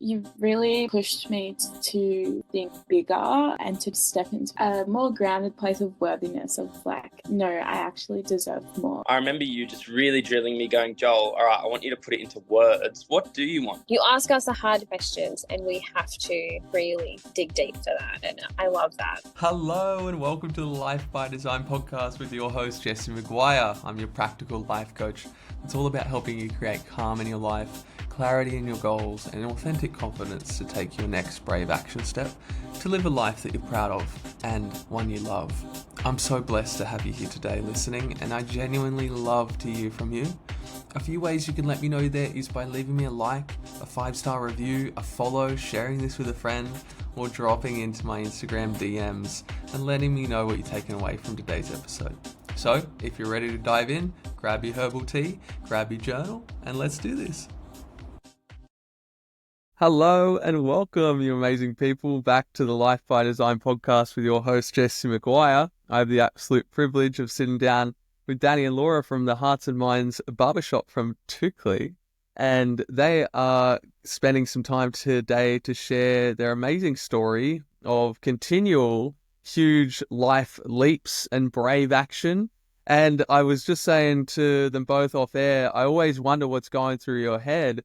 You've really pushed me to think bigger and to step into a more grounded place of worthiness of like, no, I actually deserve more. I remember you just really drilling me going, Joel, all right, I want you to put it into words. What do you want? You ask us the hard questions and we have to really dig deep for that. And I love that. Hello and welcome to the Life by Design podcast with your host, Jesse McGuire. I'm your practical life coach. It's all about helping you create calm in your life, clarity in your goals, and authentic confidence to take your next brave action step to live a life that you're proud of and one you love. I'm so blessed to have you here today listening, and I genuinely love to hear from you. A few ways you can let me know there is by leaving me a like, a 5-star review, a follow, sharing this with a friend, or dropping into my Instagram DMs and letting me know what you're taking away from today's episode. So, if you're ready to dive in, grab your herbal tea, grab your journal, and let's do this. Hello and welcome, you amazing people, back to the Life by Design podcast with your host, Jesse McGuire. I have the absolute privilege of sitting down with Danny and Laura from the Hearts Minds Barber from Tukley, and they are spending some time today to share their amazing story of continual huge life leaps and brave action. And I was just saying to them both off air, I always wonder what's going through your head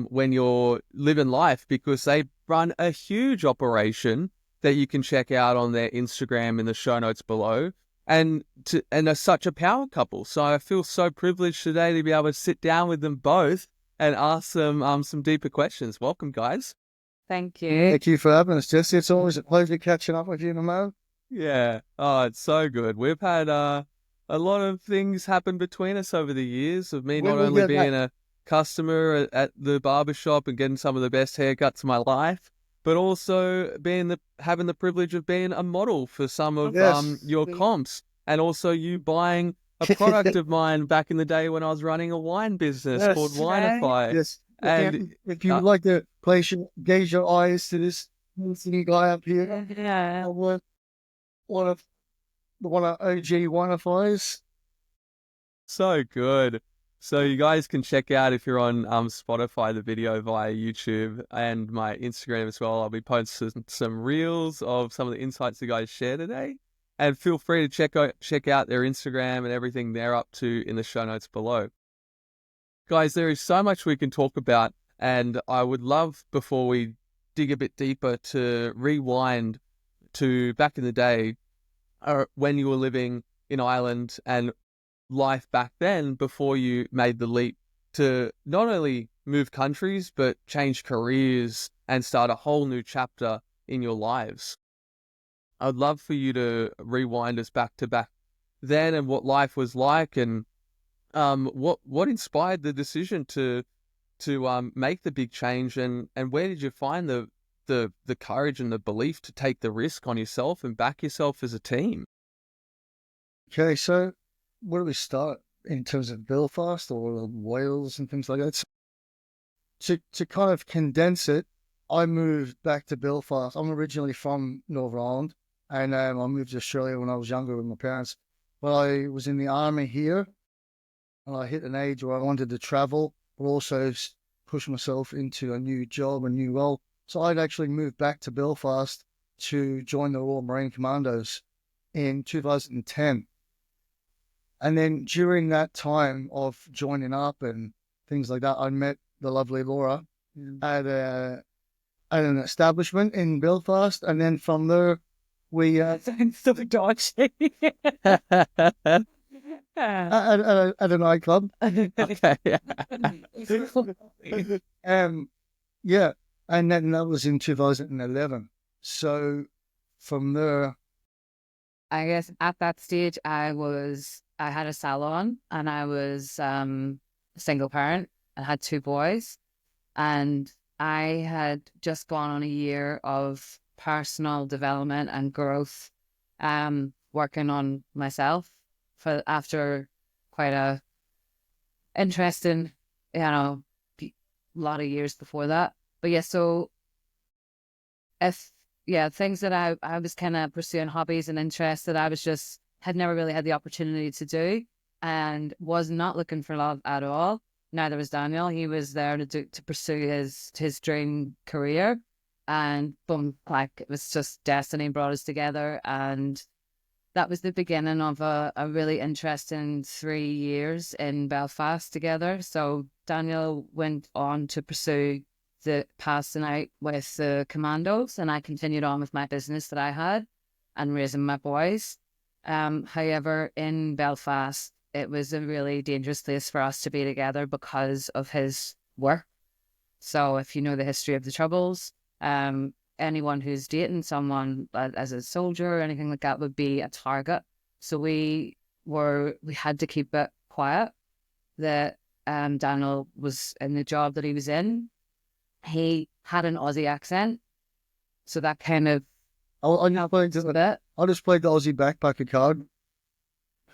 when you're living life, because they run a huge operation that you can check out on their Instagram in the show notes below, and are such a power couple. So I feel so privileged today to be able to sit down with them both and ask them some deeper questions. Welcome, guys. Thank you. Thank you for having us, Jesse. It's always a pleasure catching up with you, my man. Yeah. Oh, it's so good. We've had a lot of things happen between us over the years of me not only being a customer at the barbershop and getting some of the best haircuts of my life, but also having the privilege of being a model for some of your comps, and also you buying a product of mine back in the day when I was running a wine business called Wineify. Yes. And if you would like to gaze your eyes to this guy up here, one of OG Wineify's. So good. So you guys can check out, if you're on Spotify, the video via YouTube and my Instagram as well. I'll be posting some reels of some of the insights you guys share today. And feel free to check out their Instagram and everything they're up to in the show notes below. Guys, there is so much we can talk about, and I would love, before we dig a bit deeper, to rewind to back in the day when you were living in Ireland and life back then, before you made the leap to not only move countries but change careers and start a whole new chapter in your lives. I'd love for you to rewind us back to back then and what life was like, and what inspired the decision to make the big change, and where did you find the courage and the belief to take the risk on yourself and back yourself as a team? Okay, so where do we start in terms of Belfast or Wales and things like that? To kind of condense it, I moved back to Belfast. I'm originally from Northern Ireland, and I moved to Australia when I was younger with my parents. But I was in the army here, and I hit an age where I wanted to travel, but also push myself into a new job, a new role. So I'd actually moved back to Belfast to join the Royal Marine Commandos in 2010. And then during that time of joining up and things like that, I met the lovely Laura at an establishment in Belfast. And then from there, we Sounds so dodgy. at a nightclub. Yeah. And then that was in 2011. So from there, I guess at that stage, I had a salon, and I was a single parent. I had 2 boys, and I had just gone on a year of personal development and growth, working on myself after quite a interesting, lot of years before that. But yeah, so things that I was kind of pursuing, hobbies and interests that I was just had never really had the opportunity to do, and was not looking for love at all. neither was Daniel. He was there to pursue his dream career, and boom, like it was just destiny brought us together, and that was the beginning of a really interesting 3 years in Belfast together. So Daniel went on to pursue the passing out with the commandos, and I continued on with my business that I had and raising my boys. However, in Belfast, it was a really dangerous place for us to be together because of his work. So if you know the history of the Troubles, anyone who's dating someone as a soldier or anything like that would be a target. So we had to keep it quiet that Daniel was in the job that he was in. He had an Aussie accent, so that kind of I just played a bit. I just played the Aussie backpacker card.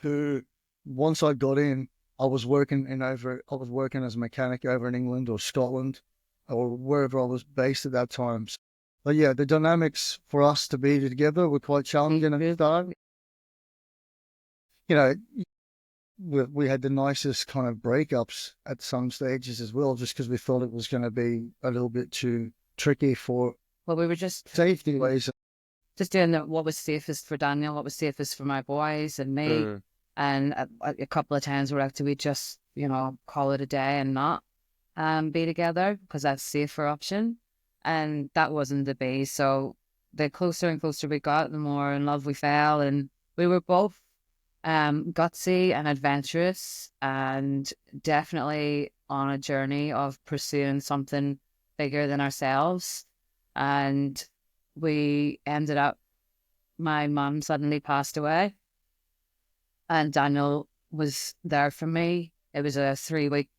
Who, once I got in, I was working as a mechanic over in England or Scotland or wherever I was based at that time. But yeah, the dynamics for us to be together were quite challenging at the start. You know, we had the nicest kind of breakups at some stages as well, just because we thought it was going to be a little bit too tricky for Well, we were just safety ways. doing what was safest for Daniel, what was safest for my boys and me. And a couple of times we're like, do we just, call it a day and not be together because that's safer option? And that wasn't the be. So the closer and closer we got, the more in love we fell. And we were both gutsy and adventurous and definitely on a journey of pursuing something bigger than ourselves. And we ended up, my mum suddenly passed away and Daniel was there for me. It was a 3-week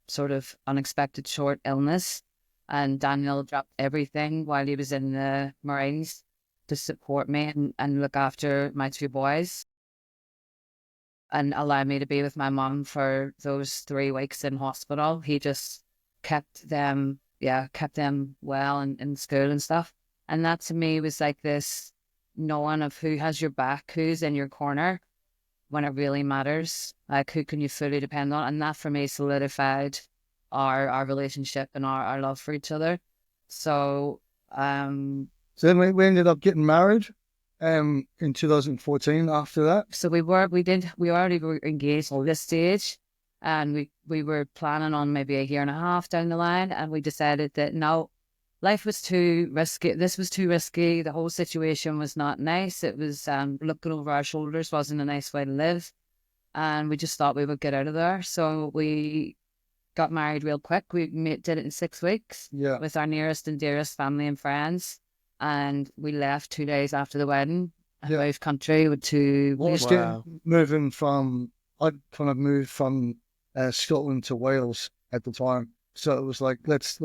sort of unexpected short illness, and Daniel dropped everything while he was in the Marines to support me and look after my 2 boys and allow me to be with my mum for those 3 weeks in hospital. He just kept them well in school and stuff. And that to me was like this knowing of who has your back, who's in your corner when it really matters, like who can you fully depend on. And that for me solidified our relationship and our love for each other. So then we ended up getting married in 2014 after that. So we already were engaged at this stage, and we were planning on maybe a year and a half down the line, and we decided that no, life was too risky. This was too risky. The whole situation was not nice. It was looking over our shoulders wasn't a nice way to live, and we just thought we would get out of there. So we got married real quick. We did it in 6 weeks with our nearest and dearest family and friends. And we left 2 days after the wedding and moved country to I kind of moved from Scotland to Wales at the time. So it was like, let's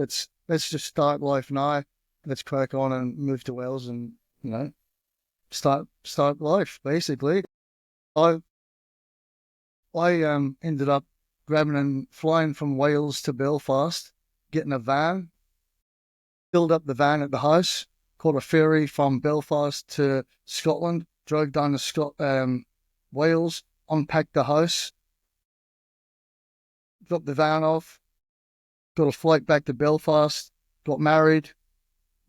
just start life now. Let's crack on and move to Wales and, start life, basically. I ended up grabbing and flying from Wales to Belfast, getting a van, filled up the van at the house, caught a ferry from Belfast to Scotland, drove down to Wales, unpacked the house, dropped the van off, got a flight back to Belfast, got married.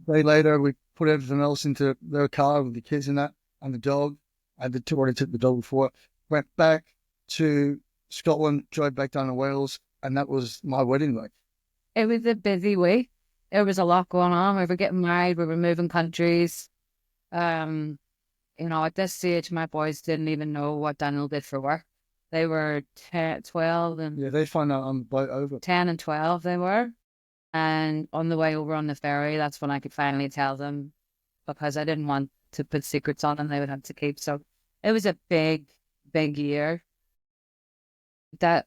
A day later, we put everything else into their car with the kids in that and the dog. I already took the dog before. Went back to Scotland, drove back down to Wales, and that was my wedding night. It was a busy week. There was a lot going on. We were getting married. We were moving countries. At this stage, my boys didn't even know what Daniel did for work. They were 10, 12 and... Yeah, they found out on the boat over. 10 and 12 they were. And on the way over on the ferry, that's when I could finally tell them, because I didn't want to put secrets on them they would have to keep. So it was a big, big year. That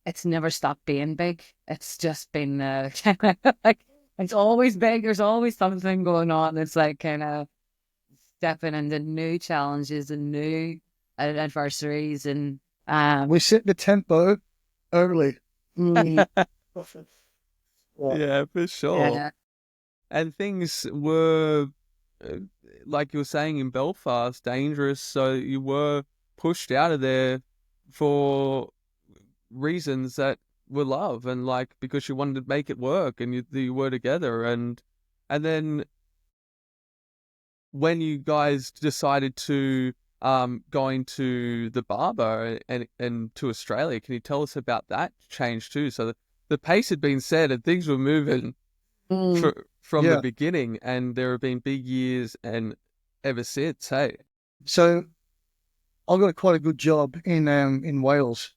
it's never stopped being big. It's just been like it's always big. There's always something going on. It's like kind of stepping into new challenges and new adversaries, and we set the tempo early. Yeah, for sure. Yeah. And things were, like you were saying, in Belfast, dangerous. So you were pushed out of there for reasons that were love, and like because you wanted to make it work, and you were together, and then when you guys decided to go into the barber and to Australia, can you tell us about that change too? So the pace had been set and things were moving from the Yeah. beginning, and there have been big years and ever since. Hey, So I got quite a good job in Wales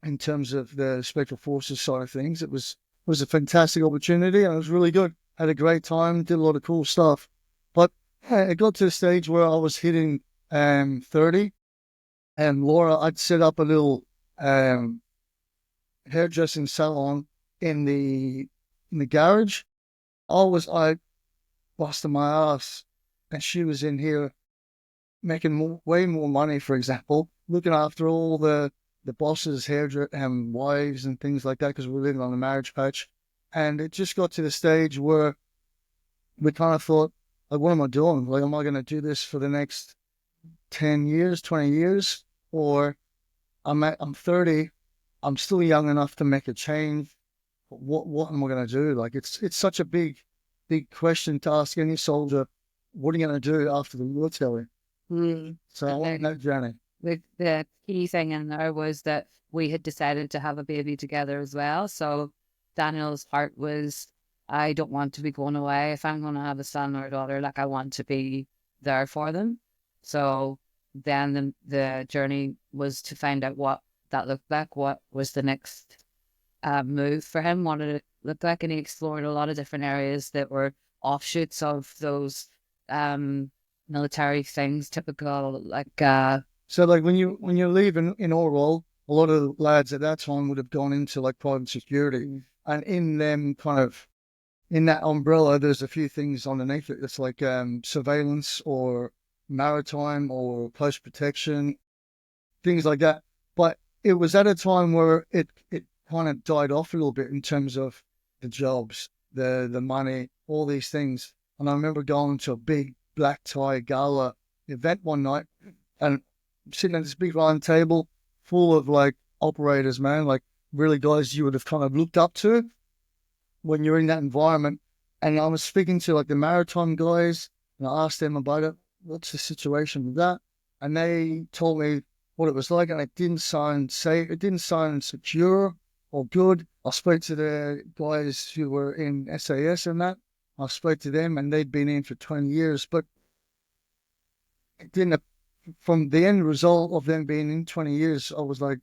in terms of the special forces side of things. It was a fantastic opportunity, and it was really good. Had a great time, did a lot of cool stuff. But it got to the stage where I was hitting 30, and Laura, I'd set up a little hairdressing salon in the garage. I busted my ass, and she was in here making way more money. For example, looking after all the bosses' wives and things like that, because we're living on a marriage patch. And it just got to the stage where we kind of thought, like, what am I doing? Like, am I going to do this for the next 10 years, 20 years? Or I'm 30, I'm still young enough to make a change. What am I going to do? Like, it's such a big question to ask any soldier. What are you going to do after the military? So I want to know, Johnny. The key thing in there was that we had decided to have a baby together as well. So Daniel's heart was, I don't want to be going away. If I'm going to have a son or a daughter, like, I want to be there for them. So then the journey was to find out what that looked like, what was the next move for him, what did it look like, and he explored a lot of different areas that were offshoots of those military things, typical like So like when you're leaving in Orwell, a lot of the lads at that time would have gone into like private security, and in them kind of in that umbrella, there's a few things underneath it. It's like surveillance or maritime or coast protection, things like that. But it was at a time where it kind of died off a little bit in terms of the jobs, the money, all these things. And I remember going to a big black tie gala event one night, and sitting at this big round table full of like operators, man, like really guys you would have kind of looked up to when you're in that environment. And I was speaking to like the maritime guys, and I asked them about it. What's the situation with that? And they told me what it was like, and it didn't sound safe. It didn't sound secure or good. I spoke to the guys who were in SAS and that. I spoke to them, and they'd been in for 20 years, but it didn't. From the end result of them being in 20 years, I was like,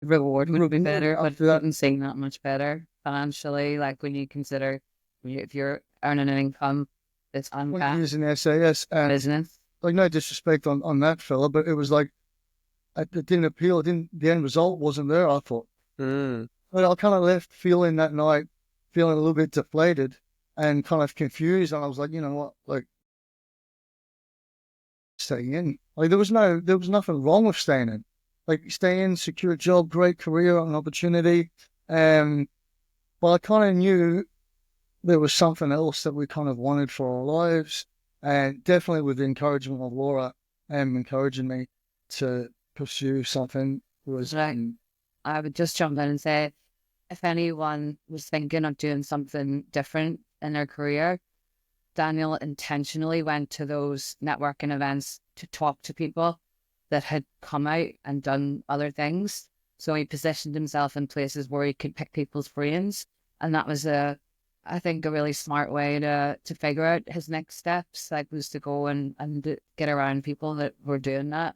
the reward would be better, but it after that. doesn't seem that much better financially. Like when you consider if you're earning an income that's 20 uncapped years in SAS, and business. like no disrespect on that fella, but it was like it didn't appeal. The end result wasn't there, I thought. But I kind of left feeling that night, feeling a little bit deflated and kind of confused. And I was like, you know what, like, stay in. Like there was nothing wrong with staying in. Like stay in, secure a job, great career and opportunity. But I kind of knew there was something else that we kind of wanted for our lives. And definitely with the encouragement of Laura encouraging me to pursue something was Right. I would just jump in and say, if anyone was thinking of doing something different in their career, Daniel intentionally went to those networking events to talk to people that had come out and done other things. So he positioned himself in places where he could pick people's brains. And that was I think a really smart way to figure out his next steps, like was to go and get around people that were doing that.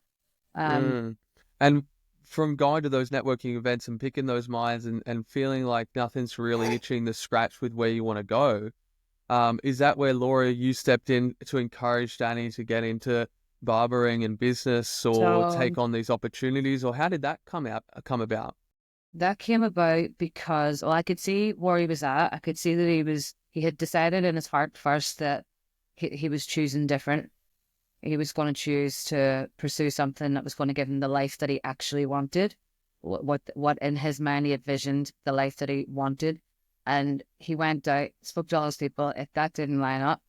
And from going to those networking events and picking those minds and feeling like nothing's really itching the scratch with where you want to go, is that where, Laura, you stepped in to encourage Danny to get into barbering and business or take on these opportunities, or how did that come about? That came about because, well, I could see where he was at. I could see that he had decided in his heart first that he was choosing different. He was going to choose to pursue something that was going to give him the life that he actually wanted, what in his mind he had visioned the life that he wanted. And he went out, spoke to all those people. If that didn't line up,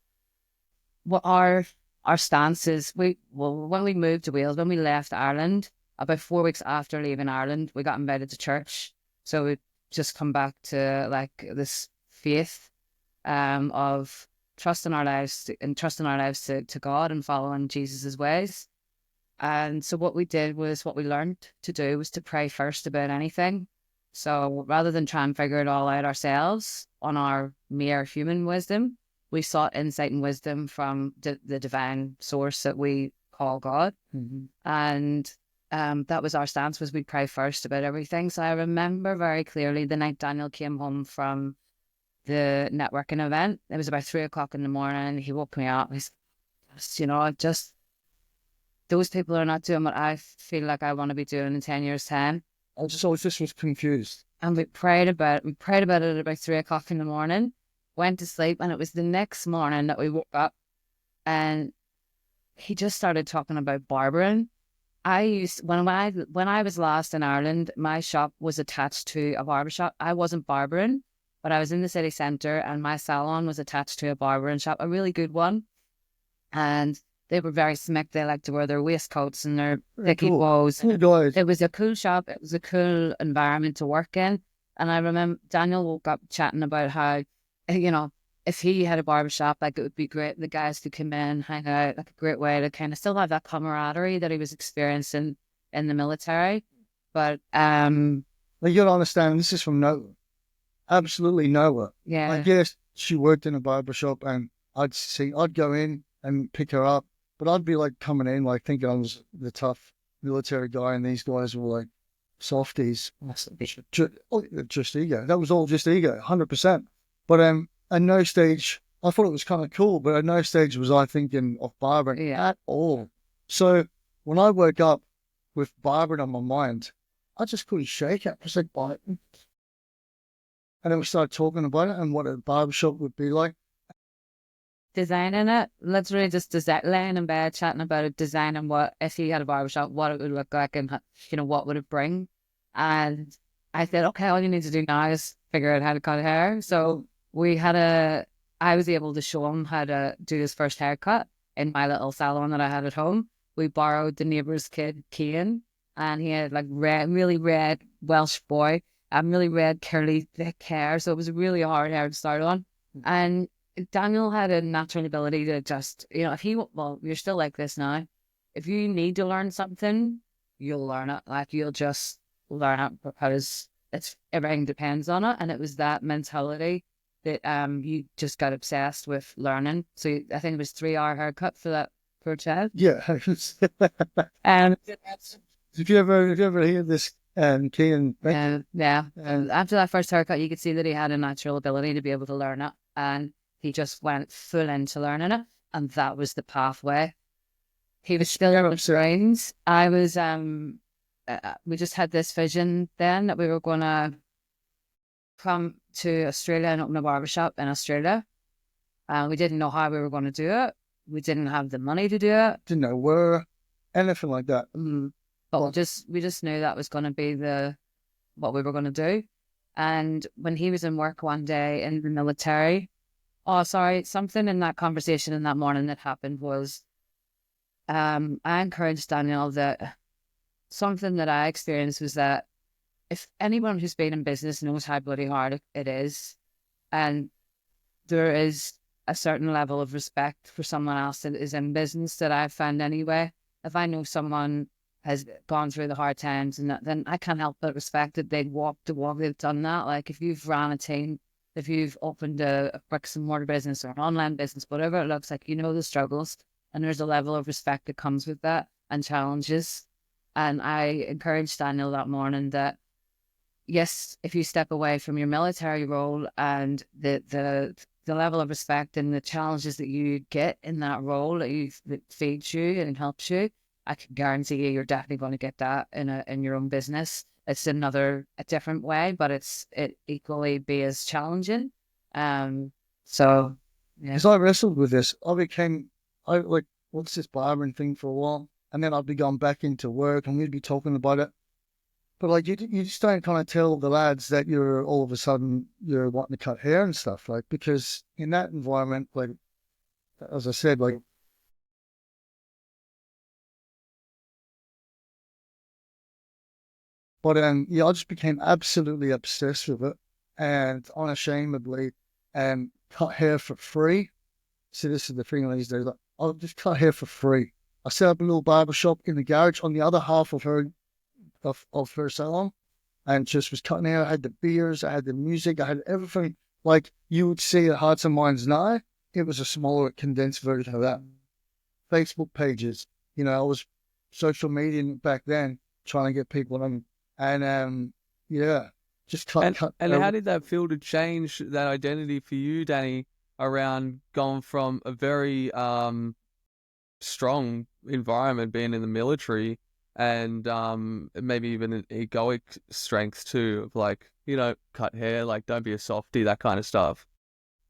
what our stance is, when we moved to Wales, when we left Ireland, about 4 weeks after leaving Ireland, we got invited to church. So we just come back to like this faith of trusting our lives to God and following Jesus's ways. And so what we did was, what we learned to do was to pray first about anything. So rather than try and figure it all out ourselves on our mere human wisdom, we sought insight and wisdom from the divine source that we call God. And that was our stance, was we pray first about everything. So I remember very clearly the night Daniel came home from the networking event. It was about 3 o'clock in the morning. He woke me up. He's, just those people are not doing what I feel like I want to be doing in 10 years' time. I just was confused. And we prayed about it at about 3 o'clock in the morning, went to sleep, and it was the next morning that we woke up and he just started talking about barbering. When I was last in Ireland, my shop was attached to a barber shop. I wasn't barbering, but I was in the city centre and my salon was attached to a barbering shop, a really good one. And they were very smick. They liked to wear their waistcoats and their thicky bows. It was a cool shop. It was a cool environment to work in. And I remember Daniel woke up chatting about how, if he had a barber shop, like it would be great. The guys could come in, hang out, like a great way to kind of still have that camaraderie that he was experiencing in the military. But you gotta understand, this is from nowhere. Absolutely nowhere. Yeah. Like, yes, she worked in a barber shop and I'd go in and pick her up, but I'd be like coming in like thinking I was the tough military guy and these guys were like softies. Just ego. That was all just ego, 100%. But at no stage, I thought it was kind of cool, but at no stage was I thinking of barbering at all. So when I woke up with barbering on my mind, I just couldn't shake it. I was like, biting. And then we started talking about it and what a barbershop would be like. Designing it, literally just laying in bed, chatting about it, designing what, if he had a barbershop, what it would look like and, what would it bring. And I said, okay, all you need to do now is figure out how to cut hair. So I was able to show him how to do his first haircut in my little salon that I had at home. We borrowed the neighbour's kid, Cian, and he had like really red Welsh boy, really red curly thick hair. So it was really hard hair to start on. And Daniel had a natural ability to just, you're still like this now. If you need to learn something, you'll learn it. Like you'll just learn it because everything depends on it. And it was that mentality that you just got obsessed with learning. So I think it was 3-hour haircut for that poor child. Yeah. Did you ever hear this? Cian? Yeah. After that first haircut, you could see that he had a natural ability to be able to learn it, and he just went full into learning it, and that was the pathway. He was still strange. I was we just had this vision then that we were going to come to Australia and open a barbershop in Australia. We didn't know how we were going to do it. We didn't have the money to do it. Didn't know where, anything like that. But we just knew that was going to be what we were going to do. And when he was in work one day in the military, something in that conversation in that morning that happened was, I encouraged Daniel that something that I experienced was that if anyone who's been in business knows how bloody hard it is, and there is a certain level of respect for someone else that is in business that I've found anyway. If I know someone has gone through the hard times, and then I can't help but respect that they've walked the walk, they've done that. Like if you've ran a team, if you've opened a bricks and mortar business or an online business, whatever it looks like, the struggles, and there's a level of respect that comes with that and challenges. And I encouraged Daniel that morning that, yes, if you step away from your military role and the level of respect and the challenges that you get in that role that feeds you and helps you, I can guarantee you're definitely going to get that in your own business. It's a different way, but it equally be as challenging. So, yeah. As I wrestled with this, what's this barbering thing for a while? And then I'd be going back into work and we'd be talking about it. But like you just don't kind of tell the lads that you're all of a sudden you're wanting to cut hair and stuff, like, because in that environment, like, as I said, like But yeah, I just became absolutely obsessed with it, and unashamedly, cut hair for free. See, this is the thing these days. Like, I'll just cut hair for free. I set up a little barber shop in the garage on the other half of her salon, and just was cutting hair. I had the beers, I had the music, I had everything like you would see at Hearts and Minds now. It was a smaller, condensed version of that. Facebook pages, I was social media back then, trying to get people on, and yeah, just cut. And how did that feel to change that identity for you, Danny, around going from a very strong environment, being in the military, and maybe even an egoic strength too, of like, cut hair, like don't be a softie, that kind of stuff,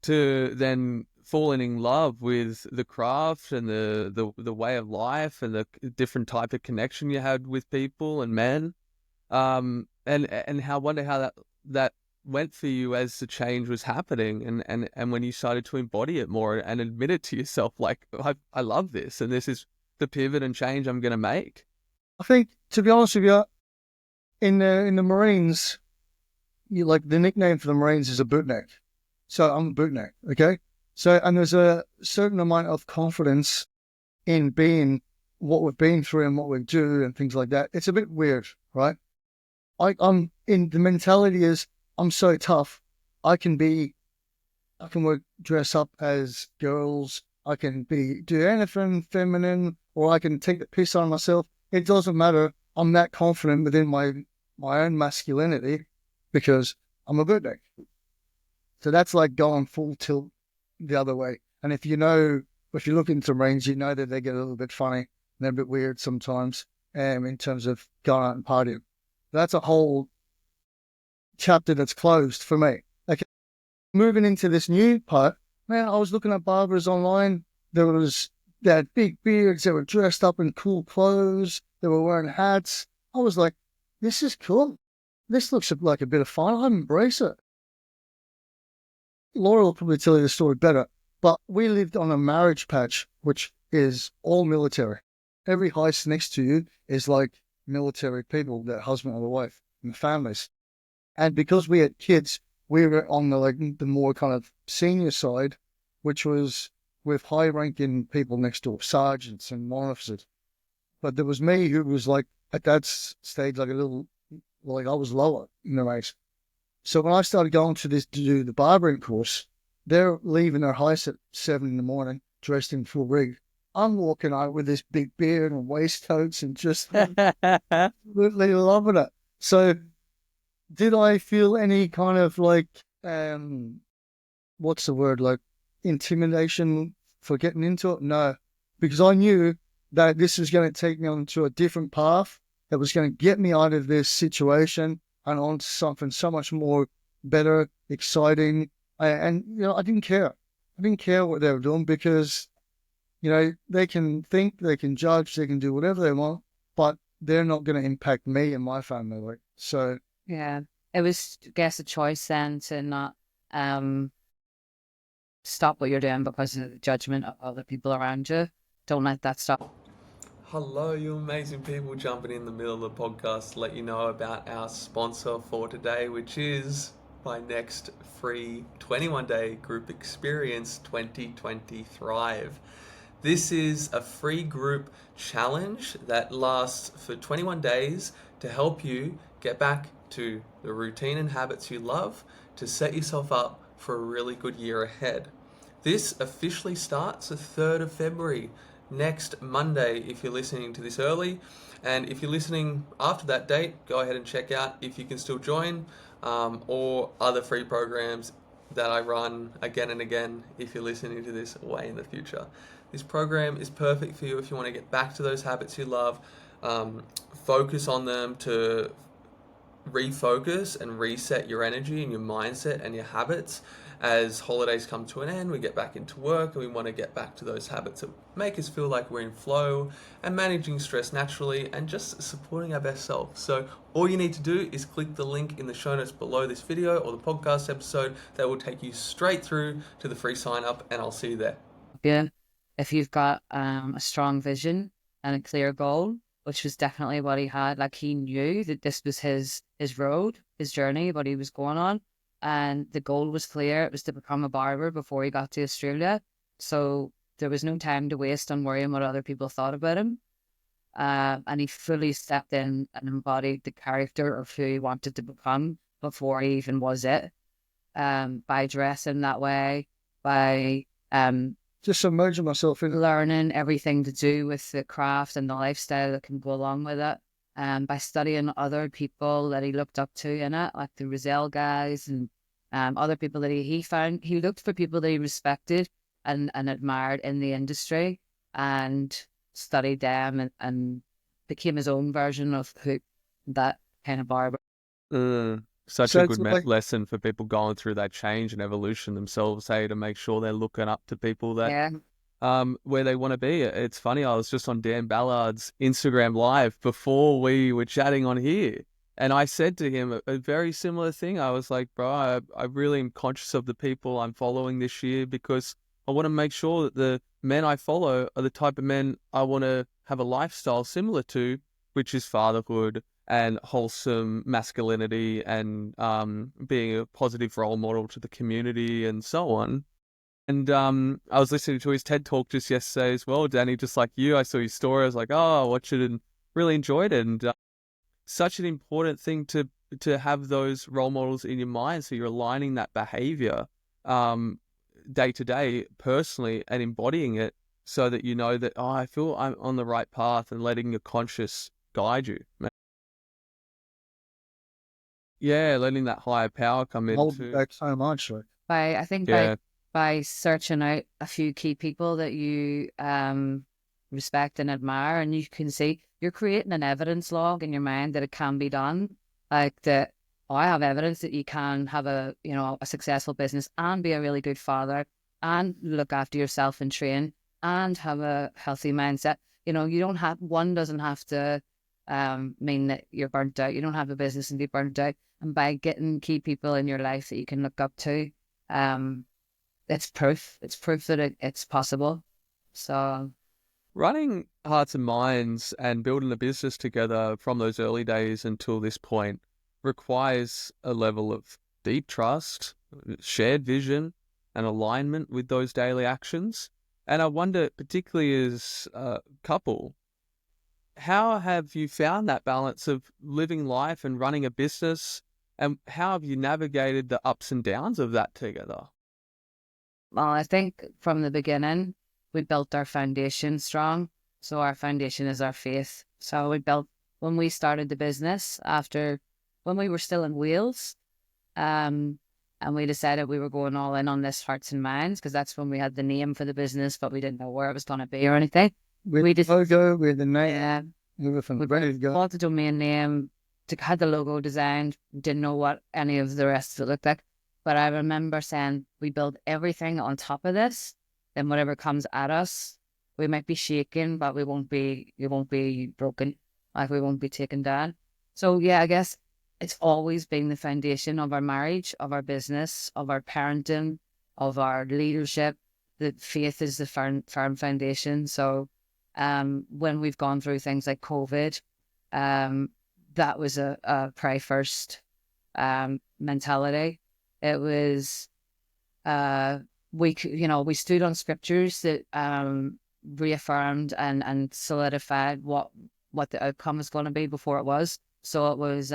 to then falling in love with the craft and the way of life and the different type of connection you had with people and men. And how wonder how that went for you as the change was happening, and when you started to embody it more and admit it to yourself, like I love this, and this is the pivot and change I'm going to make. I think, to be honest with you, in the Marines, you like the nickname for the Marines is a bootneck. So I'm a bootneck, okay? So, and there's a certain amount of confidence in being what we've been through and what we do and things like that. It's a bit weird, right? I'm in the mentality is I'm so tough. I can dress up as girls. I can do anything feminine, or I can take the piss on myself. It doesn't matter. I'm that confident within my own masculinity because I'm a bootneck. So that's like going full tilt the other way. And if you look into Marines, you know that they get a little bit funny and they're a bit weird sometimes in terms of going out and partying. That's a whole chapter that's closed for me. Okay. Moving into this new part, man, I was looking at barbers online. They had big beards. They were dressed up in cool clothes. They were wearing hats. I was like, this is cool. This looks like a bit of fun. I embrace it. Laura will probably tell you the story better, but we lived on a marriage patch, which is all military. Every house next to you is like military people, their husband or the wife, and the families. And because we had kids, we were on the more kind of senior side, which was with high-ranking people next door, sergeants and officers. But there was me who was like at that stage like a little, like I was lower in the race. So when I started going to do the barbering course, they're leaving their house at 7 a.m, dressed in full rig. I'm walking out with this big beard and waistcoats and just absolutely loving it. So did I feel any kind of like, what's the word, like intimidation for getting into it? No, because I knew that this was going to take me onto a different path that was going to get me out of this situation and onto something so much more better, exciting. And I didn't care. I didn't care what they were doing because, they can think, they can judge, they can do whatever they want, but they're not going to impact me and my family. So yeah, it was, I guess, a choice then to not stop what you're doing because of the judgment of other people around you. Don't let that stop. Hello, you amazing people, jumping in the middle of the podcast to let you know about our sponsor for today, which is my next free 21-day group experience, 2020 Thrive. This is a free group challenge that lasts for 21 days to help you get back to the routine and habits you love to set yourself up for a really good year ahead. This officially starts the 3rd of February, next Monday, if you're listening to this early. And if you're listening after that date, go ahead and check out if you can still join, or other free programs that I run again and again if you're listening to this way in the future. This program is perfect for you if you want to get back to those habits you love, focus on them to refocus and reset your energy and your mindset and your habits. As holidays come to an end, we get back into work and we want to get back to those habits that make us feel like we're in flow and managing stress naturally and just supporting our best self. So all you need to do is click the link in the show notes below this video or the podcast episode that will take you straight through to the free sign up, and I'll see you there. Yeah, if you've got a strong vision and a clear goal, which was definitely what he had. Like, he knew that this was his road, his journey, what he was going on. And the goal was clear. It was to become a barber before he got to Australia. So there was no time to waste on worrying what other people thought about him. And he fully stepped in and embodied the character of who he wanted to become before he even was it. By dressing that way, by Just submerging myself in it. learning everything to do with the craft and the lifestyle that can go along with it. By studying other people that he looked up to in it, like the Roselle guys and other people that he found. He looked for people that he respected and admired in the industry, and studied them and became his own version of who that kind of barber. Such So a it's good like- lesson for people going through that change and evolution themselves, hey, to make sure they're looking up to people that Yeah. where they want to be. It's funny, I was just on Dan Ballard's Instagram live before we were chatting on here, and I said to him a very similar thing. I was like, bro, I really am conscious of the people I'm following this year, because I want to make sure that the men I follow are the type of men I want to have a lifestyle similar to, which is fatherhood and wholesome masculinity and being a positive role model to the community and so on. And I was listening to his TED Talk just yesterday as well, Danny, just like you. I saw his story. I was like, oh, I watched it and really enjoyed it. And such an important thing to have those role models in your mind, so you're aligning that behavior day to day personally and embodying it, so that you know that, oh, I feel I'm on the right path, and letting your conscious guide you. Yeah, letting that higher power come in Hold me too. back so much. Like, I think Yeah. by searching out a few key people that you respect and admire, and you can see you're creating an evidence log in your mind that it can be done. Like that, oh, I have evidence that you can have a successful business and be a really good father and look after yourself and train and have a healthy mindset. You don't have, one doesn't have to mean that you're burnt out. You don't have a business and be burnt out. And by getting key people in your life that you can look up to, it's proof. It's proof that it's possible. So Running Hearts and Minds and building a business together from those early days until this point requires a level of deep trust, shared vision, and alignment with those daily actions. And I wonder, particularly as a couple, how have you found that balance of living life and running a business, and how have you navigated the ups and downs of that together? well, I think from the beginning, we built our foundation strong. So our foundation is our faith. So we built, when we started the business, when we were still in Wales, and we decided we were going all in on this Hearts and Minds, because that's when we had the name for the business, but we didn't know where it was going to be or anything. with We the just, logo, with the name, yeah, everything we ready to go. bought the domain name, had the logo designed, didn't know what any of the rest of it looked like. But I remember saying, we build everything on top of this, then whatever comes at us, we might be shaken, but we won't be broken. Like, we won't be taken down. So yeah, I guess it's always been the foundation of our marriage, of our business, of our parenting, of our leadership. The faith is the firm foundation. So when we've gone through things like COVID, that was a pray first mentality. It was we stood on scriptures that reaffirmed and solidified what the outcome was going to be before it was. So it was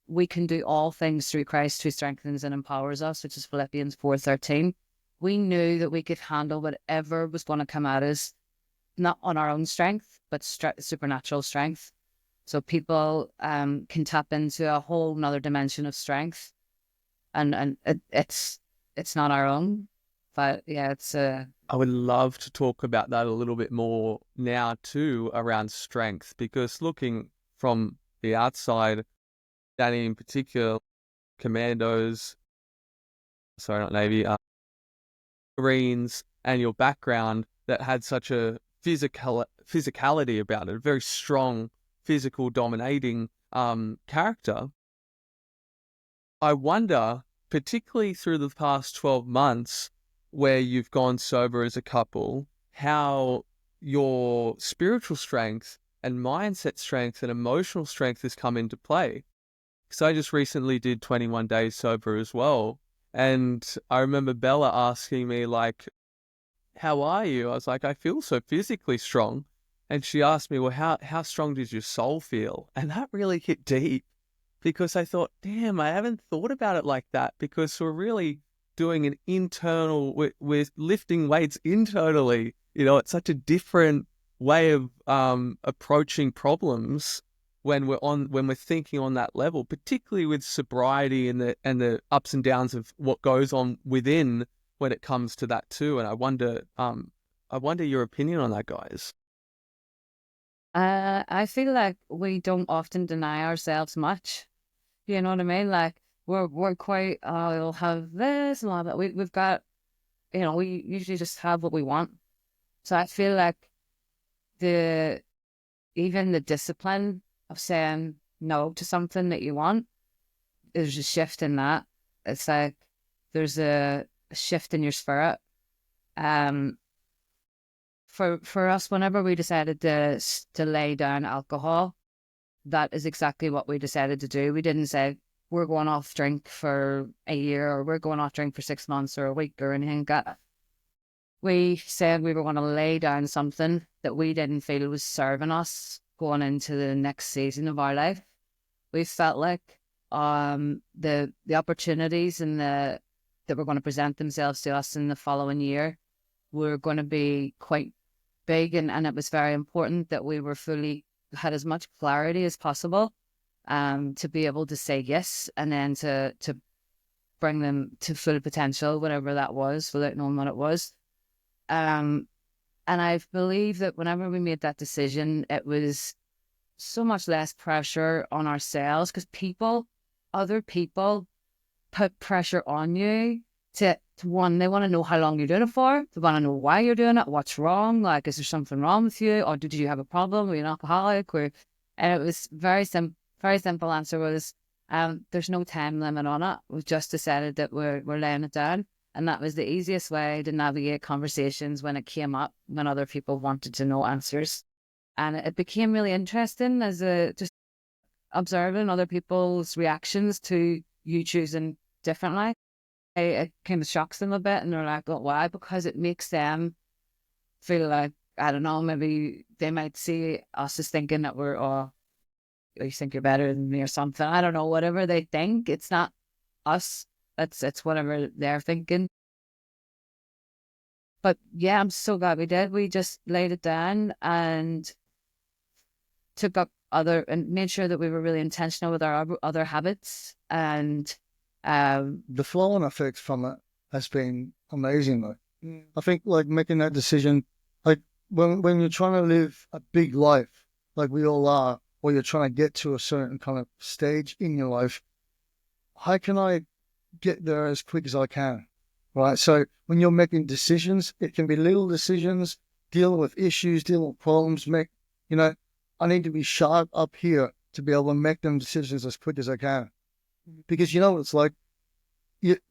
we can do all things through Christ who strengthens and empowers us, which is Philippians 4:13. We knew that we could handle whatever was going to come at us, not on our own strength, but supernatural strength. So people can tap into a whole nother dimension of strength, and it's not our own, but yeah, it's I would love to talk about that a little bit more now too, around strength, because looking from the outside, Danny in particular, commandos, sorry, not Navy, Marines, and your background that had such a physicality about it, a very strong, physical, dominating character. I wonder, particularly through the past 12 months, where you've gone sober as a couple, how your spiritual strength and mindset strength and emotional strength has come into play. Because I just recently did 21 days sober as well. And I remember Bella asking me, like, how are you? I was like, I feel so physically strong. And she asked me, well, how strong does your soul feel? And that really hit deep, because I thought, damn, I haven't thought about it like that, because we're really doing an internal, we're lifting weights internally. You know, it's such a different way of approaching problems when we're thinking on that level, particularly with sobriety and the ups and downs of what goes on within when it comes to that too. And I wonder your opinion on that, guys. I feel like we don't often deny ourselves much. You know what I mean? Like we're quite, we'll have this and all that. We've got, you know, we usually just have what we want. So I feel like the even the discipline of saying no to something that you want, there's a shift in that. It's like there's a shift in your spirit. For us, whenever we decided to lay down alcohol, that is exactly what we decided to do. We didn't say we're going off drink for a year, or we're going off drink for 6 months or a week or anything like that. We said we were going to lay down something that we didn't feel was serving us going into the next season of our life. We felt like the opportunities and that were going to present themselves to us in the following year were going to be quite big, and it was very important that we had as much clarity as possible to be able to say yes, and then to bring them to full potential, whatever that was, without knowing what it was. And I believe that whenever we made that decision, it was so much less pressure on ourselves, because other people put pressure on you to one, they want to know how long you're doing it for. They want to know why you're doing it, what's wrong, like, is there something wrong with you, or did you have a problem, are you an alcoholic, and it was very simple answer was, there's no time limit on it. We've just decided that we're laying it down. And that was the easiest way to navigate conversations when it came up, when other people wanted to know answers. And it became really interesting as just observing other people's reactions to you choosing differently. It kind of shocks them a bit, and they're like, oh, why? Because it makes them feel like, I don't know, maybe they might see us as thinking that you think you're better than me or something. I don't know, whatever they think. It's not us. It's whatever they're thinking. But yeah, I'm so glad we did. We just laid it down and took up and made sure that we were really intentional with our other habits. And the flow-on effect from it has been amazing, though. I think, like, making that decision, like when you're trying to live a big life, like we all are, or you're trying to get to a certain kind of stage in your life, how can I get there as quick as I can, right? So when you're making decisions, it can be little decisions, dealing with issues, dealing with problems. I need to be sharp up here to be able to make them decisions as quick as I can. Because it's like,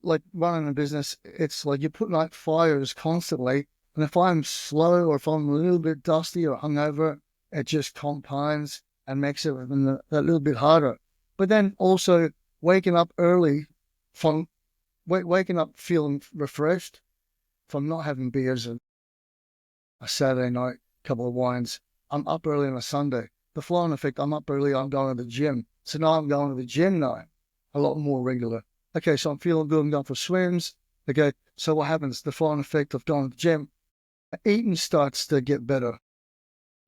like running a business, it's like you're putting out fires constantly. And if I'm slow, or if I'm a little bit dusty or hungover, it just compounds and makes it a little bit harder. But then also waking up early from waking up feeling refreshed from not having beers and a Saturday night, couple of wines. I'm up early on a Sunday. The flow-on effect, I'm up early, I'm going to the gym. So now I'm going to the gym now, a lot more regular. Okay, so I'm feeling good, I'm going for swims. Okay, so what happens? The flow-on effect of going to the gym, eating starts to get better.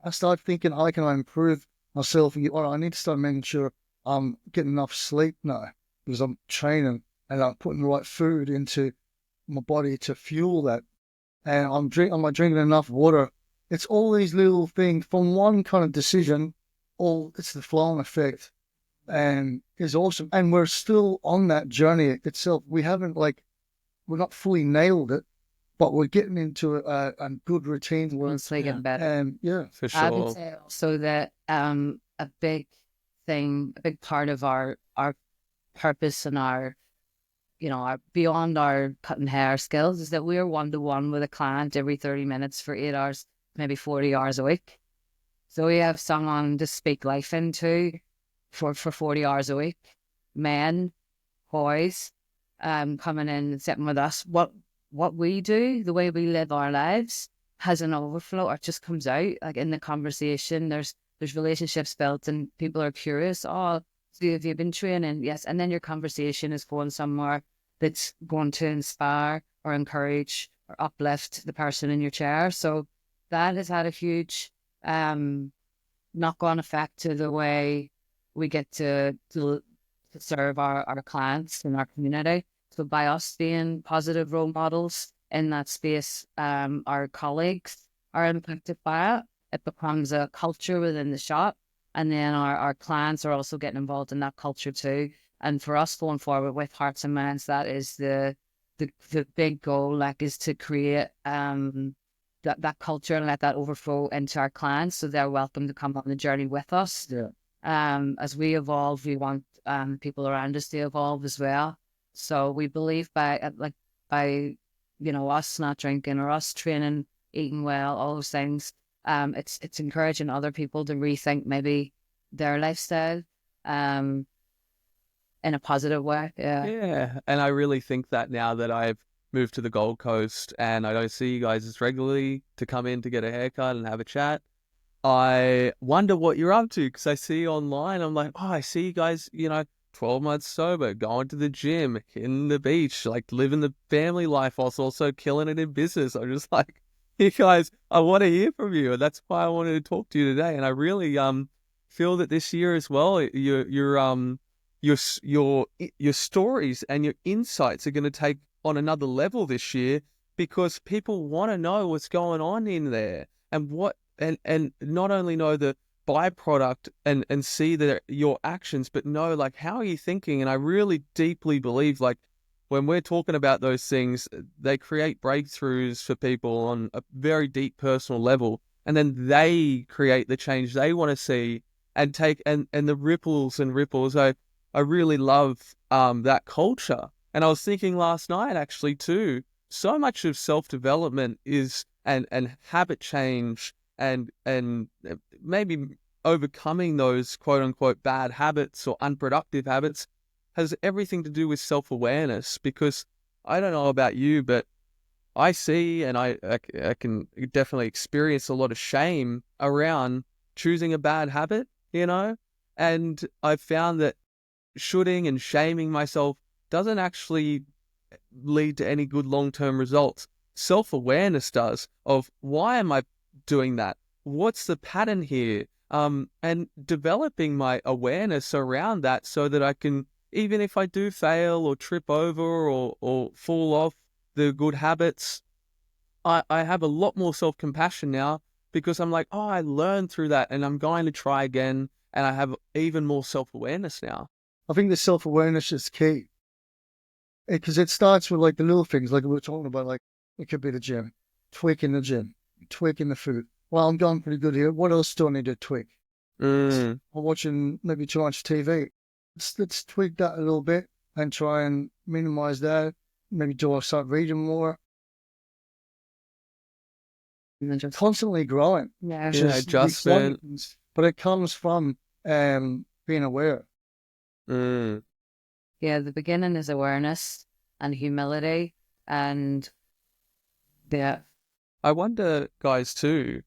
I start thinking, how can I improve myself? I need to start making sure I'm getting enough sleep now, because I'm training and I'm putting the right food into my body to fuel that. And I'm drinking enough water. It's all these little things from one kind of decision. It's the flow-on effect, and is awesome. And we're still on that journey itself. We're not fully nailed it, but we're getting into a good routine. It's getting better. And yeah, for sure. I would say also that a big part of our purpose and our beyond our cutting hair skills is that we're one-to-one with a client every 30 minutes for 8 hours, maybe 40 hours a week. So we have someone to speak life into for 40 hours a week. Men, boys, coming in and sitting with us. What we do, the way we live our lives, has an overflow or just comes out. Like in the conversation, there's relationships built and people are curious. Oh, so have you been training? Yes. And then your conversation is going somewhere that's going to inspire or encourage or uplift the person in your chair. So that has had a huge knock-on effect to the way we get to serve our clients in our community. So by us being positive role models in that space, our colleagues are impacted by it. It becomes a culture within the shop. And then our clients are also getting involved in that culture too. And for us going forward with Hearts and Minds, that is the big goal, like, is to create that culture and let that overflow into our clients so they're welcome to come on the journey with us. Yeah. As we evolve, we want people around us to evolve as well. So we believe by us not drinking or us training, eating well, all those things, it's encouraging other people to rethink maybe their lifestyle in a positive way. Yeah. Yeah, and I really think that now that I've moved to the Gold Coast and I don't see you guys as regularly to come in to get a haircut and have a chat, I wonder what you're up to, because I see you online. I'm like, oh, I see you guys, 12 months sober, going to the gym, hitting the beach, like living the family life whilst also killing it in business. I'm just like, you guys, I want to hear from you. And that's why I wanted to talk to you today. And I really feel that this year as well, your stories and your insights are going to take on another level this year, because people want to know what's going on in there and and not only know the byproduct and see your actions, but know, like, how are you thinking? And I really deeply believe, like, when we're talking about those things, they create breakthroughs for people on a very deep personal level, and then they create the change they want to see and take, and the ripples and ripples. I really love that culture. And I was thinking last night, actually, too, so much of self-development is and habit change and maybe overcoming those quote unquote bad habits or unproductive habits has everything to do with self-awareness. Because I don't know about you, but I see and I can definitely experience a lot of shame around choosing a bad habit, and I've found that shooting and shaming myself doesn't actually lead to any good long-term results. Self-awareness does, of why am I doing that? What's the pattern here? And developing my awareness around that so that I can, even if I do fail or trip over or fall off the good habits, I have a lot more self-compassion now, because I'm like, oh, I learned through that and I'm going to try again, and I have even more self-awareness now. I think the self-awareness is key, because it starts with, like, the little things, like we were talking about. Like, it could be the gym, tweaking the gym, tweaking the food. Well, I'm going pretty good here. What else do I need to tweak? I'm watching maybe too much TV. Let's tweak that a little bit and try and minimize that. Maybe do I start reading more? And then just, Constantly growing. yeah. Adjustment. But it comes from being aware. Yeah, the beginning is awareness and humility, and yeah. I wonder, guys, too,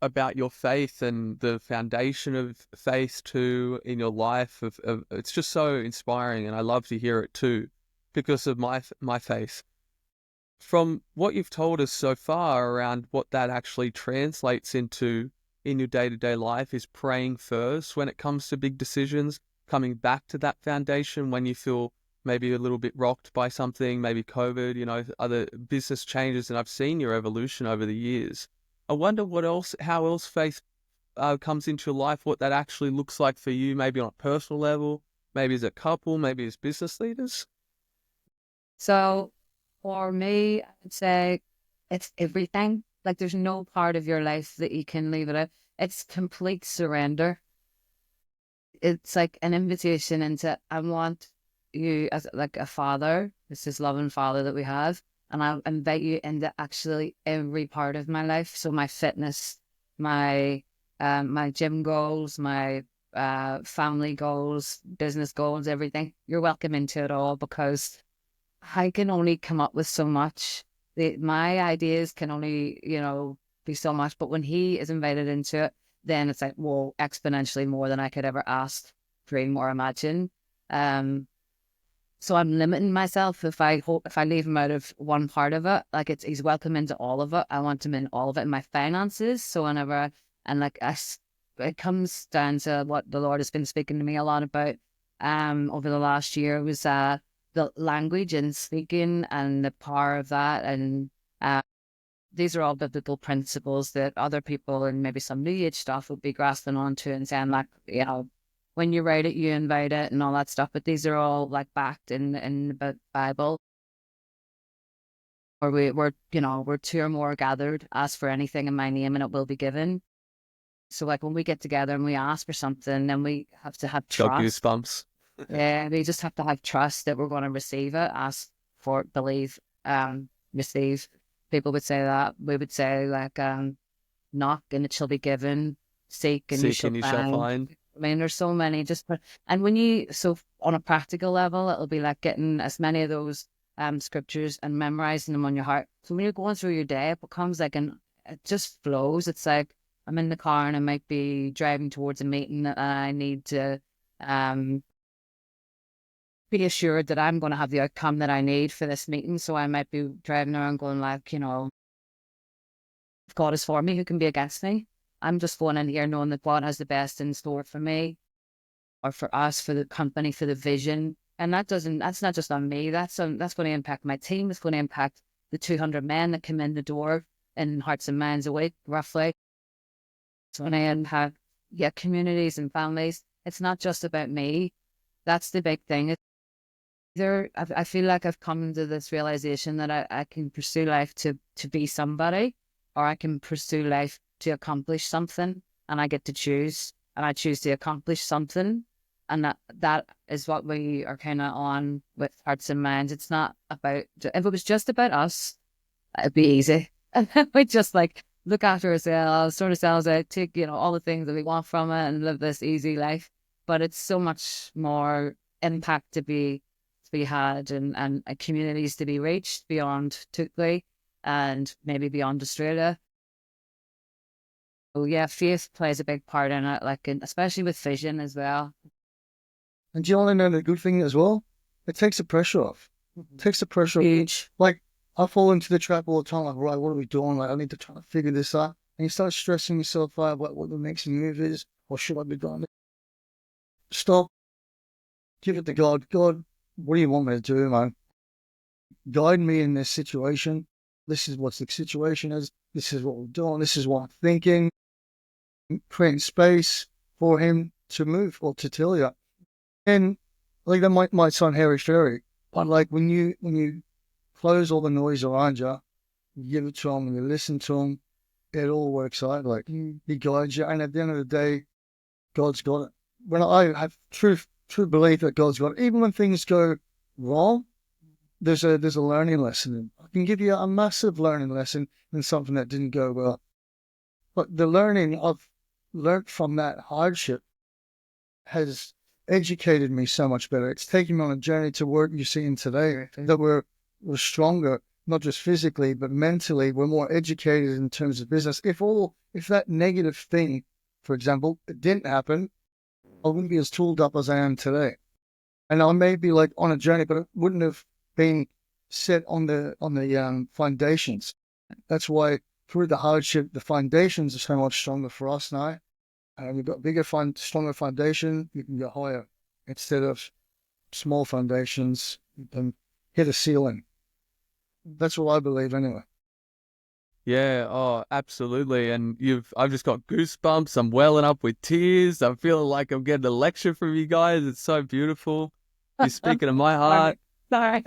about your faith and the foundation of faith too in your life. It's just so inspiring, and I love to hear it too, because of my faith. From what you've told us so far around what that actually translates into in your day-to-day life is praying first when it comes to big decisions, coming back to that foundation when you feel maybe a little bit rocked by something, maybe COVID, other business changes, and I've seen your evolution over the years. I wonder how else faith comes into your life, what that actually looks like for you, maybe on a personal level, maybe as a couple, maybe as business leaders. So for me, I'd say it's everything. Like, there's no part of your life that you can leave it out. It's complete surrender. It's like an invitation into, I want you as like a father, this loving father that we have, and I invite you into actually every part of my life. So my fitness, my my gym goals, my family goals, business goals, everything. You're welcome into it all, because I can only come up with so much. My ideas can only, be so much. But when he is invited into it, then it's like, whoa, exponentially more than I could ever ask, dream, or imagine. So I'm limiting myself if I leave him out of one part of it. Like, he's welcome into all of it. I want him in all of it, in my finances. So whenever, and like it comes down to what the Lord has been speaking to me a lot about over the last year, was the language and speaking and the power of that. And these are all biblical principles that other people and maybe some new age stuff would be grasping onto and saying, like, when you write it, you invite it and all that stuff. But these are all like backed in the Bible. Or we're two or more gathered, ask for anything in my name and it will be given. So like when we get together and we ask for something, then we have to have Got trust. goosebumps. Yeah, we just have to have trust that we're going to receive it, ask for it, believe, receive. People would say that. We would say like, knock and it shall be given, seek and you shall find. I mean, there's so many so on a practical level, it'll be like getting as many of those scriptures and memorizing them on your heart. So when you're going through your day, it becomes like it just flows. It's like I'm in the car and I might be driving towards a meeting that I need to be assured that I'm going to have the outcome that I need for this meeting. So I might be driving around going like, if God is for me, who can be against me? I'm just going in here knowing that God has the best in store for me, or for us, for the company, for the vision. And that's not just on me. That's going to impact my team. It's going to impact the 200 men that come in the door in Hearts and Minds a week, roughly. It's going to impact, communities and families. It's not just about me. That's the big thing. I feel like I've come to this realization that I can pursue life to be somebody, or I can pursue life to accomplish something, and I get to choose, and I choose to accomplish something. And that is what we are kind of on with Hearts and Minds. It's not about, if it was just about us, it'd be easy. And then we just like look after ourselves, sort ourselves out, take, all the things that we want from it and live this easy life. But it's so much more impact to be had, and communities to be reached beyond Tukely and maybe beyond Australia. So yeah, faith plays a big part in it, like especially with vision as well. And do you want to know the good thing as well? It takes the pressure off. It takes the pressure off. Like, I fall into the trap all the time. Like, right, what are we doing? Like, I need to try to figure this out. And you start stressing yourself out about what the next move is, or should I be doing it? Stop. Give it to God. God, what do you want me to do, man? Guide me in this situation. This is what the situation is. This is what we're doing. This is what I'm thinking. Creating space for him to move or to tell you. And like that might sound hairy-fairy, but like when you close all the noise around you, you give it to him and you listen to him, it all works out. Like he guides you, and at the end of the day, God's got it. When I have true belief that God's got it, even when things go wrong, there's a learning lesson. I can give you a massive learning lesson in something that didn't go well, but the learning I've learned from that hardship has educated me so much better. It's taken me on a journey to work you're seeing today, that we're stronger, not just physically, but mentally. We're more educated in terms of business. If that negative thing, for example, didn't happen, I wouldn't be as tooled up as I am today. And I may be like on a journey, but it wouldn't have been set on the foundations. That's why through the hardship, the foundations are so much stronger for us now. And we've got bigger, stronger foundation, you can go higher. Instead of small foundations, you can hit a ceiling. That's what I believe anyway. Yeah, oh, absolutely. And I've just got goosebumps. I'm welling up with tears. I'm feeling like I'm getting a lecture from you guys. It's so beautiful. You're speaking to my heart. Sorry.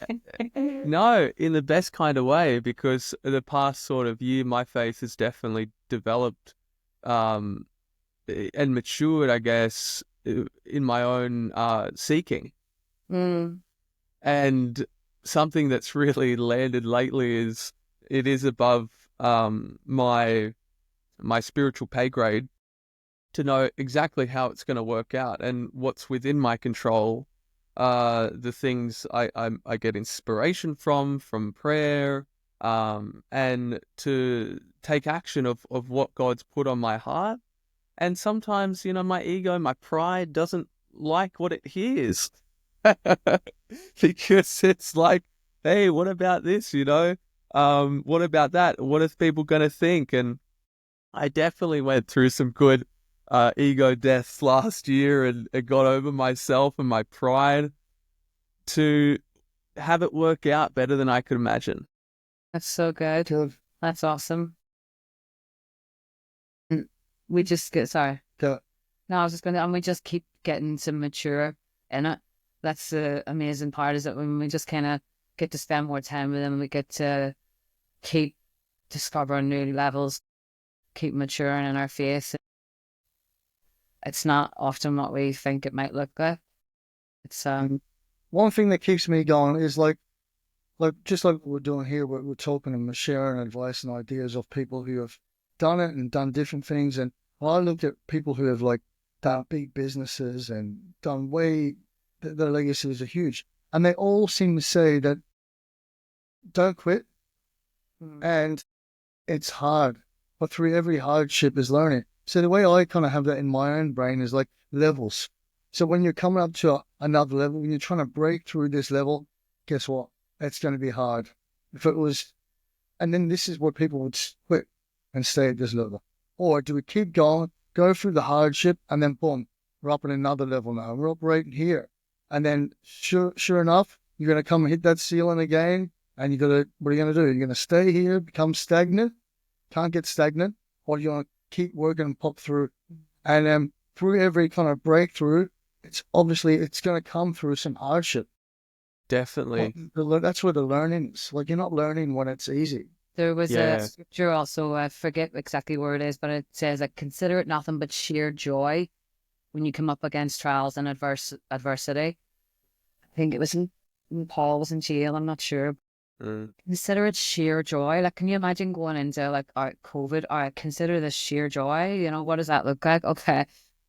No, in the best kind of way, because the past sort of year, my faith has definitely developed and matured, I guess, in my own seeking. And something that's really landed lately is it is above my spiritual pay grade. to know exactly how it's going to work out and what's within my control. The things I get inspiration from prayer, and to take action of what God's put on my heart. And sometimes, my ego, my pride doesn't like what it hears. Because it's like, hey, what about this, what about that? What are people going to think? And I definitely went through some good ego deaths last year, and got over myself and my pride to have it work out better than I could imagine. That's so good. Good. That's awesome. We just get, sorry. Yeah. No, I was just going to, and we just keep getting to mature in it. That's the amazing part, is that when we just kind of get to spend more time with them, we get to keep discovering new levels, keep maturing in our faith. It's not often what we think it might look like. It's one thing that keeps me going is like just like what we're doing here, we're talking and we're sharing advice and ideas of people who have done it and done different things. And I looked at people who have like done big businesses and done their legacies are huge, and they all seem to say that don't quit. And it's hard, but through every hardship is learning. So the way I kind of have that in my own brain is like levels. So when you're coming up to another level, when you're trying to break through this level, guess what? It's going to be hard. If it was, and then this is where people would quit and stay at this level. Or do we keep going, go through the hardship, and then boom, we're up at another level now. We're operating here. And then sure enough, you're going to come and hit that ceiling again. And what are you going to do? You're going to stay here, become stagnant, can't get stagnant, or you're going to keep working and pop through. And through every kind of breakthrough, it's going to come through some hardship. Definitely. That's where the learning is. Like, you're not learning when it's easy. There was a scripture also, I forget exactly where it is, but it says, like, consider it nothing but sheer joy when you come up against trials and adversity. I think it was when Paul was in jail, I'm not sure. Consider it sheer joy. Like, can you imagine going into like COVID? All right, consider this sheer joy. What does that look like? Okay.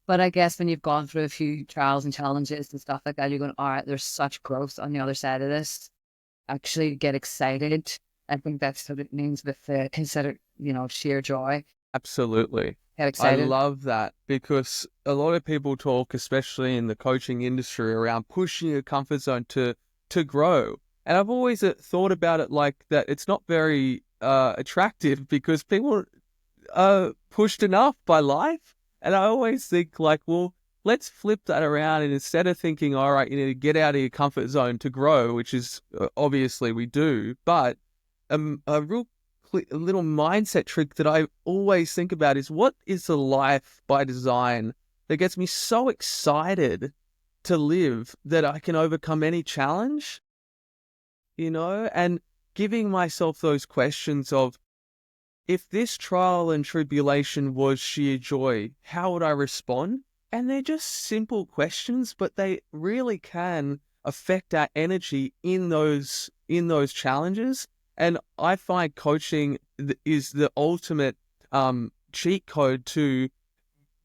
But I guess when you've gone through a few trials and challenges and stuff like that, you're going, all right, there's such growth on the other side of this. Actually get excited. I think that's what it means with the consider, sheer joy. Absolutely. Get excited. I love that, because a lot of people talk, especially in the coaching industry, around pushing your comfort zone to grow. And I've always thought about it like that. It's not very attractive, because people are pushed enough by life. And I always think like, well, let's flip that around. And instead of thinking, all right, you need to get out of your comfort zone to grow, which is obviously we do, but a little mindset trick that I always think about is, what is the life by design that gets me so excited to live that I can overcome any challenge? And giving myself those questions of, if this trial and tribulation was sheer joy, how would I respond? And they're just simple questions, but they really can affect our energy in those challenges. And I find coaching is the ultimate cheat code to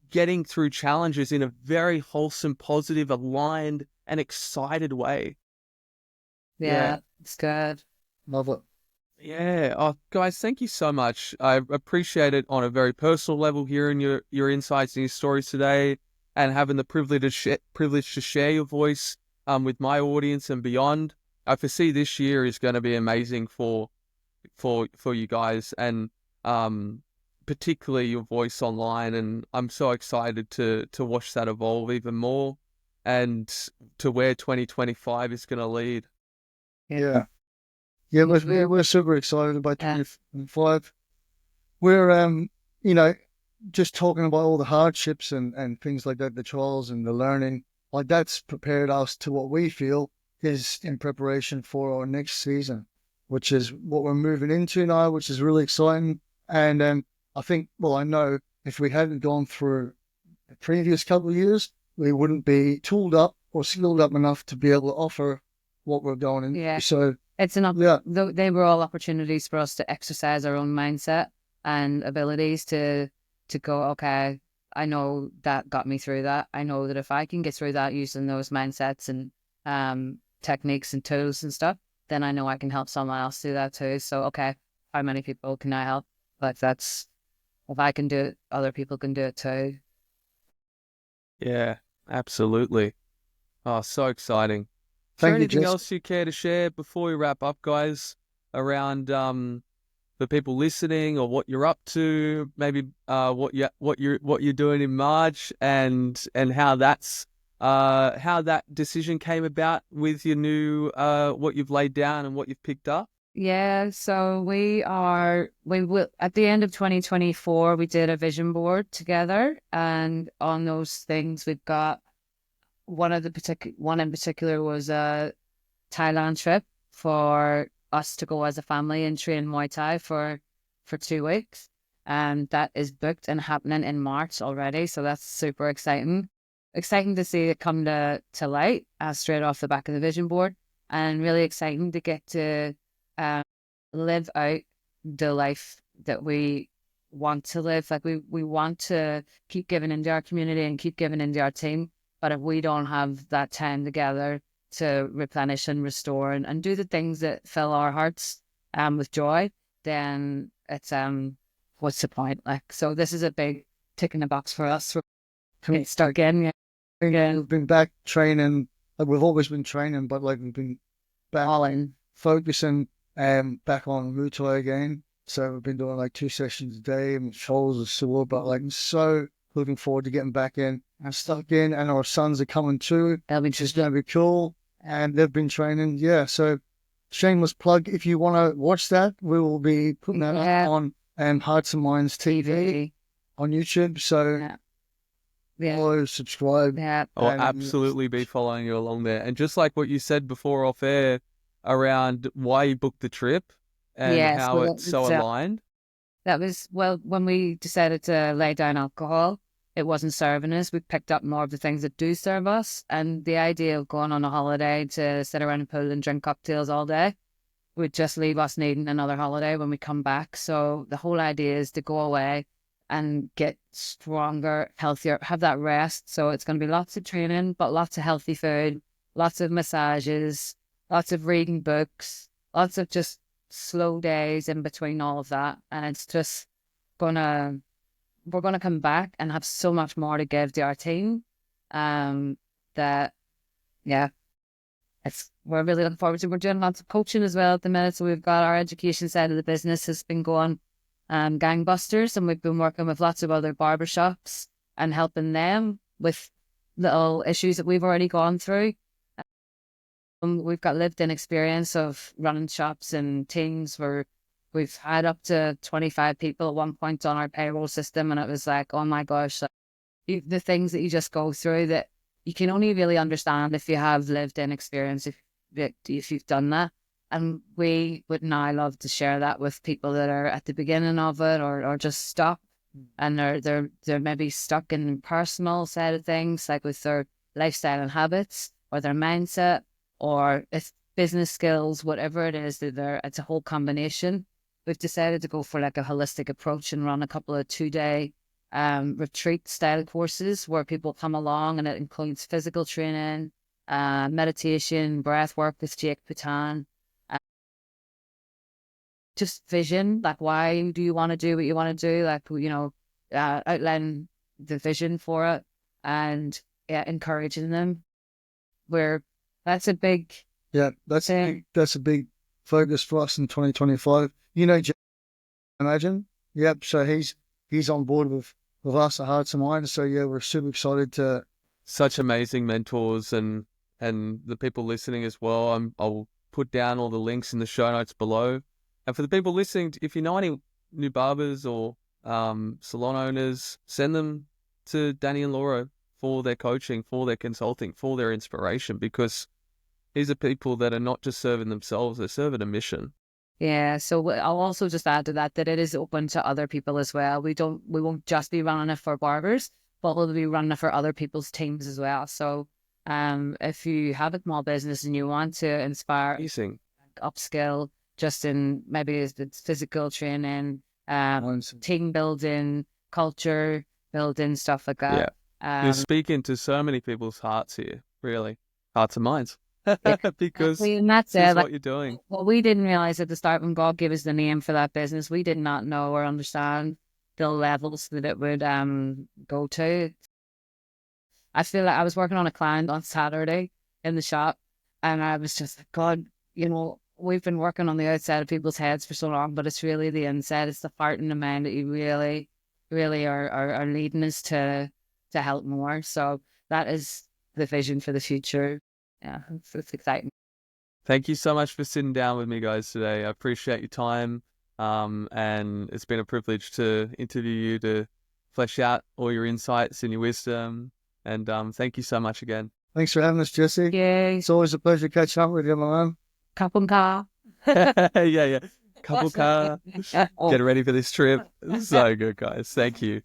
getting through challenges in a very wholesome, positive, aligned, and excited way. Yeah, it's good. Love it. Yeah. Oh, guys, thank you so much. I appreciate it on a very personal level, hearing your insights and your stories today, and having the privilege to share your voice with my audience and beyond. I foresee this year is going to be amazing for you guys, and particularly your voice online. And I'm so excited to watch that evolve even more, and to where 2025 is going to lead. Yeah. Yeah, we're super excited about 2025. We're, just talking about all the hardships and things like that, the trials and the learning, like that's prepared us to what we feel is in preparation for our next season, which is what we're moving into now, which is really exciting. And I think, I know if we hadn't gone through the previous couple of years, we wouldn't be tooled up or skilled up enough to be able to offer what we're going into. Yeah. So it's they were all opportunities for us to exercise our own mindset and abilities to go, okay, I know that got me through that. I know that if I can get through that using those mindsets and techniques and tools and stuff, then I know I can help someone else do that too. So, okay, how many people can I help? Like that's, if I can do it, other people can do it too. Yeah, absolutely. Oh, so exciting. Is there Thank you, anything Jess. else you care to share before we wrap up, guys, around the people listening, or what you're up to, maybe what you're doing in March, and how that decision came about with your new what you've laid down and what you've picked up? Yeah, so we will, at the end of 2024, we did a vision board together, and on those things we've got one in particular was a Thailand trip for us to go as a family and train Muay Thai for 2 weeks. And that is booked and happening in March already. So that's super exciting. Exciting to see it come to light straight off the back of the vision board, and really exciting to get to live out the life that we want to live. Like we want to keep giving into our community and keep giving into our team. But if we don't have that time together to replenish and restore and do the things that fill our hearts with joy, then it's what's the point? Like, so this is a big tick in the box for us. We're start again. Yeah. We've been back training. Like we've always been training, but like we've been back All in. focusing back on Muay Thai again. So we've been doing like 2 sessions a day, and shoulders are sore, but like I'm so looking forward to getting back in and stuck in. And our sons are coming too, That'll be which is going to be cool. And they've been training. Yeah. So shameless plug. If you want to watch that, we will be putting that up on Hearts and Minds TV on YouTube. So follow, subscribe. Yeah. I'll absolutely be following you along there. And just like what you said before off air around why you booked the trip and how it's so aligned. That was, well, when we decided to lay down alcohol, it wasn't serving us. We picked up more of the things that do serve us. And the idea of going on a holiday to sit around a pool and drink cocktails all day would just leave us needing another holiday when we come back. So the whole idea is to go away and get stronger, healthier, have that rest. So it's going to be lots of training, but lots of healthy food, lots of massages, lots of reading books, lots of just slow days in between all of that. And it's just we're gonna come back and have so much more to give to our team. That we're really looking forward to. We're doing lots of coaching as well at the minute. So we've got our education side of the business has been going gangbusters, and we've been working with lots of other barbershops and helping them with little issues that we've already gone through. We've got lived-in experience of running shops and teams where we've had up to 25 people at one point on our payroll system, and it was like, oh my gosh, the things that you just go through that you can only really understand if you have lived-in experience, if you've done that. And we would now love to share that with people that are at the beginning of it or just stuck, and they're maybe stuck in the personal side of things, like with their lifestyle and habits or their mindset, or it's business skills, whatever it is that it's a whole combination. We've decided to go for like a holistic approach and run a couple of 2-day retreat style courses where people come along, and it includes physical training, meditation, breath work with Jake Patan, just vision, like why do you want to do what you want to do, like, outline the vision for it and encouraging them. That's a big that's a big focus for us in 2025. Imagine. Yep. So he's on board with us at Hearts and Minds. So yeah, we're super excited to. Such amazing mentors and the people listening as well. I'll put down all the links in the show notes below. And for the people listening, if you know any new barbers or salon owners, send them to Danny and Laura for their coaching, for their consulting, for their inspiration, because these are people that are not just serving themselves, they're serving a mission. Yeah, so I'll also just add to that it is open to other people as well. We won't just be running it for barbers, but we'll be running it for other people's teams as well. So if you have a small business and you want to inspire, upskill, just in maybe it's physical training, team building, culture, building, stuff like Yeah. that. You're speaking to so many people's hearts here, really. Hearts and minds. Because And that's this is it. Like, what you're doing. what we didn't realize at the start when God gave us the name for that business, we did not know or understand the levels that it would go to. I feel like I was working on a client on Saturday in the shop, and I was just like, God, we've been working on the outside of people's heads for so long, but it's really the inside, it's the heart and the mind that you really, really are leading us to help more. So that is the vision for the future. Yeah, it's exciting. Thank you so much for sitting down with me, guys, today. I appreciate your time. And it's been a privilege to interview you, to flesh out all your insights and your wisdom. And thank you so much again. Thanks for having us, Jesse. Yay. It's always a pleasure catching up with you, my man. Cup and car. Yeah. Couple car. Get ready for this trip. So good, guys. Thank you.